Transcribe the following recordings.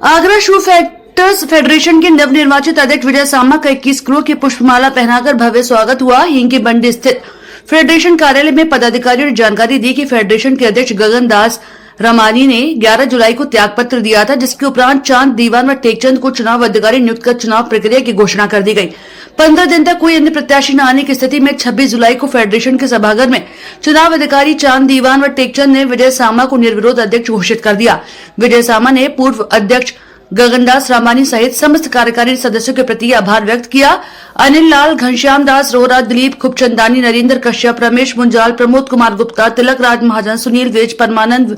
आगरा शू factors federation के नवनिर्वाचित अध्यक्ष विजय सामा का 21 करोड़ की पुष्पमाला पहनाकर भव्य स्वागत हुआ। हिंग की बंडी स्थित फेडरेशन कार्यालय में पदाधिकारियों ने जानकारी दी कि फेडरेशन के अध्यक्ष गगन दास रमानी ने 11 जुलाई को त्याग पत्र दिया था, जिसके उपरांत चांद दीवान व टेकचंद को चुनाव अधिकारी नियुक्त कर चुनाव प्रक्रिया की घोषणा कर दी गई। 15 दिन तक कोई अन्य प्रत्याशी न आने की स्थिति में 26 जुलाई को फेडरेशन के सभागार में चुनाव अधिकारी चांद दीवान व टेकचंद ने विजय सामा को निर्विरोध अध्यक्ष घोषित कर दिया। विजय सामा ने पूर्व अध्यक्ष गगनदास रामानी सहित समस्त कार्यकारी सदस्यों के प्रति आभार व्यक्त किया। अनिल लाल, घनश्याम दास रोहरा, दिलीप खुबचंदानी, नरेंद्र कश्यप, रमेश मुंजाल, प्रमोद कुमार गुप्ता, तिलक राज महाजन, सुनील वेज, परमानंद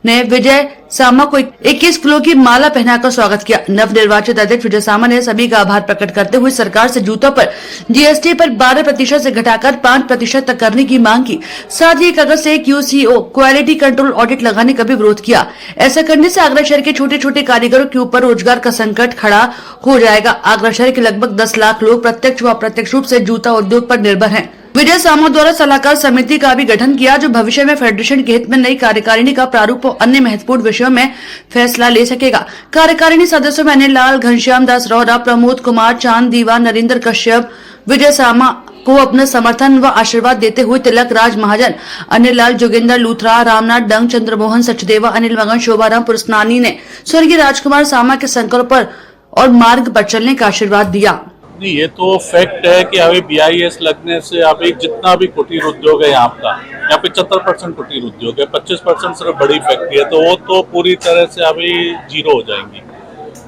ने विजय सामा को 21 किलो की माला पहनाकर स्वागत किया। नवनिर्वाचित अध्यक्ष विजय सामा ने सभी का आभार प्रकट करते हुए सरकार से जूतों पर जीएसटी पर 12% से घटाकर 5% तक करने की मांग की। साथ ही 1 अगस्त से QCO क्वालिटी कंट्रोल ऑडिट लगाने का भी विरोध किया। ऐसा करने से आगरा शहर के छोटे छोटे कारीगरों के ऊपर रोजगार का संकट खड़ा हो जाएगा। आगरा शहर के लगभग 10 लाख लोग प्रत्यक्ष व अप्रत्यक्ष रूप से जूता उद्योग पर निर्भर हैं। विजय सामा द्वारा सलाहकार समिति का भी गठन किया, जो भविष्य में फेडरेशन के हित में नई कार्यकारिणी का प्रारूप और अन्य महत्वपूर्ण विषयों में फैसला ले सकेगा। कार्यकारिणी सदस्यों में अनिल लाल, घनश्याम दास रोहरा, प्रमोद कुमार, चांद दीवान, नरेंद्र कश्यप, विजय सामा को अपना समर्थन व आशीर्वाद देते हुए तिलक राज महाजन, अनिल लाल, जोगेंद्र लूथरा, रामनाथ डंग, चंद्रमोहन सचदेवा, अनिल मगन, शोभाराम पुरस्नानी ने स्वर्गीय राजकुमार सामा के संकल्प पर और मार्ग पर चलने का आशीर्वाद दिया। नहीं, ये तो फैक्ट है कि अभी BIS लगने से अभी जितना भी कुटीर उद्योग है यहाँ पे 75% कुटीर उद्योग है, 25% सिर्फ बड़ी फैक्ट्री है, तो वो तो पूरी तरह से अभी जीरो हो जाएंगी।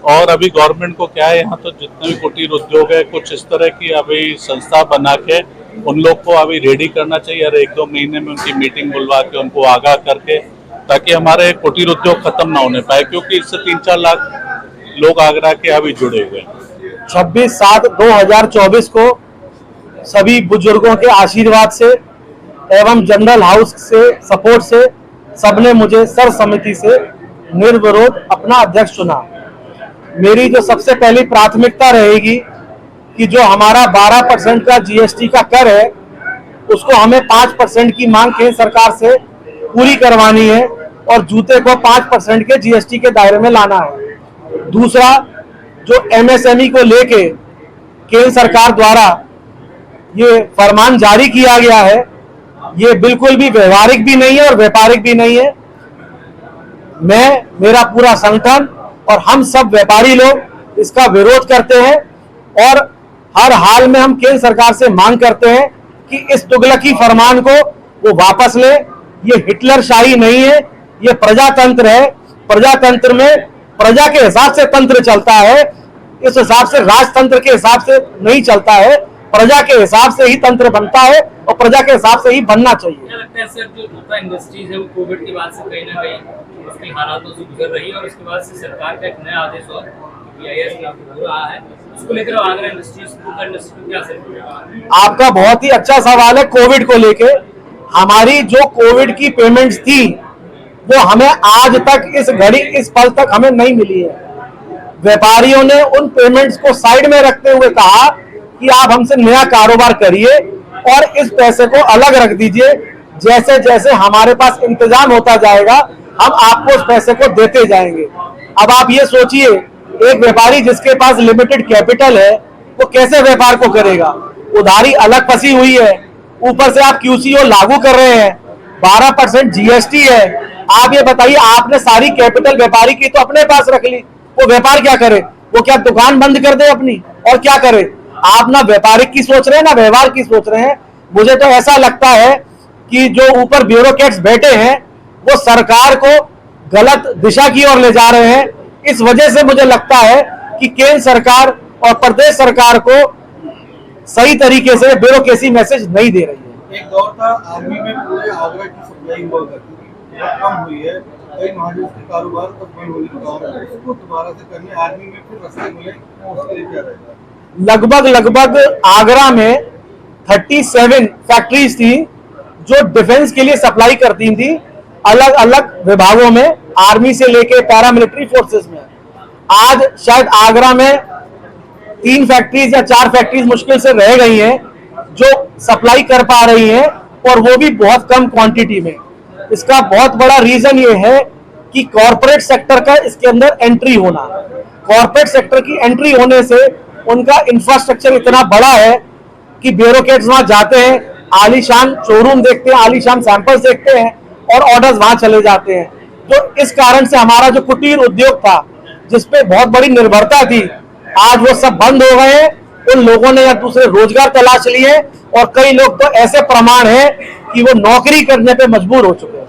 और अभी गवर्नमेंट को क्या है, यहाँ तो जितने भी कुटीर उद्योग है कुछ इस तरह की अभी संस्था बना के उन लोग को अभी रेडी करना चाहिए और 1-2 महीने में उनकी मीटिंग बुलवा के उनको आगाह करके, ताकि हमारे कुटीर उद्योग खत्म ना होने पाए, क्योंकि इससे 3-4 लाख लोग आगरा के अभी जुड़े हुए हैं। 26/7/2024 को सभी बुजुर्गों के आशीर्वाद से एवं जनरल हाउस से सपोर्ट से सबने मुझे सर्वसम्मति से निर्विरोध अपना अध्यक्ष चुना। मेरी जो सबसे पहली प्राथमिकता रहेगी कि जो हमारा 12% का GST का कर है, उसको हमें 5% की मांग केंद्र सरकार से पूरी करवानी है और जूते को 5% के GST के दायरे में लाना है। दूसरा, जो MSME को लेके केंद्र सरकार द्वारा ये फरमान जारी किया गया है, ये बिल्कुल भी व्यवहारिक भी नहीं है और व्यापारिक भी नहीं है। मेरा पूरा संगठन और हम सब व्यापारी लोग इसका विरोध करते हैं और हर हाल में हम केंद्र सरकार से मांग करते हैं कि इस तुगलकी फरमान को वो वापस ले। ये हिटलरशाही नहीं है, ये प्रजातंत्र है। प्रजातंत्र में प्रजा के हिसाब से तंत्र चलता है, इस हिसाब से राजतंत्र के हिसाब से नहीं चलता है। प्रजा के हिसाब से ही तंत्र बनता है और प्रजा के हिसाब से ही बनना चाहिए। क्या लगता है सर, जो जूता इंडस्ट्रीज है वो कोविड के बाद से कहीं ना कहीं उसके हालातों से गुजर रही है और उसके बाद से सरकार का एक नया आदेश और BIS लागू हो रहा है, उसको लेकर आगरा इंडस्ट्रीज जूता इंडस्ट्री को क्या सर? आपका बहुत ही अच्छा सवाल है। कोविड को लेके हमारी जो कोविड की पेमेंट्स थी वो हमें आज तक इस घड़ी इस पल तक हमें नहीं मिली है। व्यापारियों ने उन पेमेंट्स को साइड में रखते हुए कहा कि आप हमसे नया कारोबार करिए और इस पैसे को अलग रख दीजिए, जैसे जैसे हमारे पास इंतजाम होता जाएगा हम आपको उस पैसे को देते जाएंगे। अब आप ये सोचिए, एक व्यापारी जिसके पास लिमिटेड कैपिटल है वो कैसे व्यापार को करेगा? उधारी अलग फंसी हुई है, ऊपर से आप QCO लागू कर रहे हैं, 12% GST है। आप ये बताइए, आपने सारी कैपिटल व्यापारी की तो अपने पास रख ली, वो व्यापार क्या करे? वो क्या दुकान बंद कर दे अपनी और क्या करे? आप ना व्यापारिक की सोच रहे हैं ना व्यवहार की सोच रहे हैं। मुझे तो ऐसा लगता है कि जो ऊपर ब्यूरोक्रेट्स बैठे हैं वो सरकार को गलत दिशा की ओर ले जा रहे हैं। इस वजह से मुझे लगता है कि केंद्र सरकार और प्रदेश सरकार को सही तरीके से ब्यूरोक्रेसी मैसेज नहीं दे रही है। एक दौर था आर्मी में पूरे आगरा की सप्लाई हुआ करती थी, कम हुई है, कई महाजन के कारोबार तब बंद होने के कारण उसको दोबारा से करने आर्मी में फिर रास्ते मिले, उसके लिए क्या रहेगा? लगभग आगरा में 37 फैक्ट्रीज थी जो डिफेंस के लिए सप्लाई करती थी अलग अलग विभागों में, आर्मी से लेके पैरामिलिट्री फोर्सेस में। आज शायद आगरा में 3 फैक्ट्रीज या 4 फैक्ट्रीज मुश्किल से रह गई हैं जो सप्लाई कर पा रही हैं, और वो भी बहुत कम क्वांटिटी में। इसका बहुत बड़ा रीजन ये है कि कॉरपोरेट सेक्टर का इसके अंदर एंट्री होना। कॉरपोरेट सेक्टर की एंट्री होने से उनका इंफ्रास्ट्रक्चर इतना बड़ा है कि ब्यूरोक्रेट्स वहां जाते हैं, आलीशान शोरूम देखते हैं, आलीशान सैंपल्स देखते हैं और ऑर्डर्स वहां चले जाते हैं। तो इस कारण से हमारा जो कुटीर उद्योग था, जिसपे बहुत बड़ी निर्भरता थी, आज वो सब बंद हो गए हैं। उन लोगों ने या दूसरे रोजगार तलाश लिए और कई लोग तो ऐसे प्रमाण हैं कि वो नौकरी करने पे मजबूर हो चुके हैं।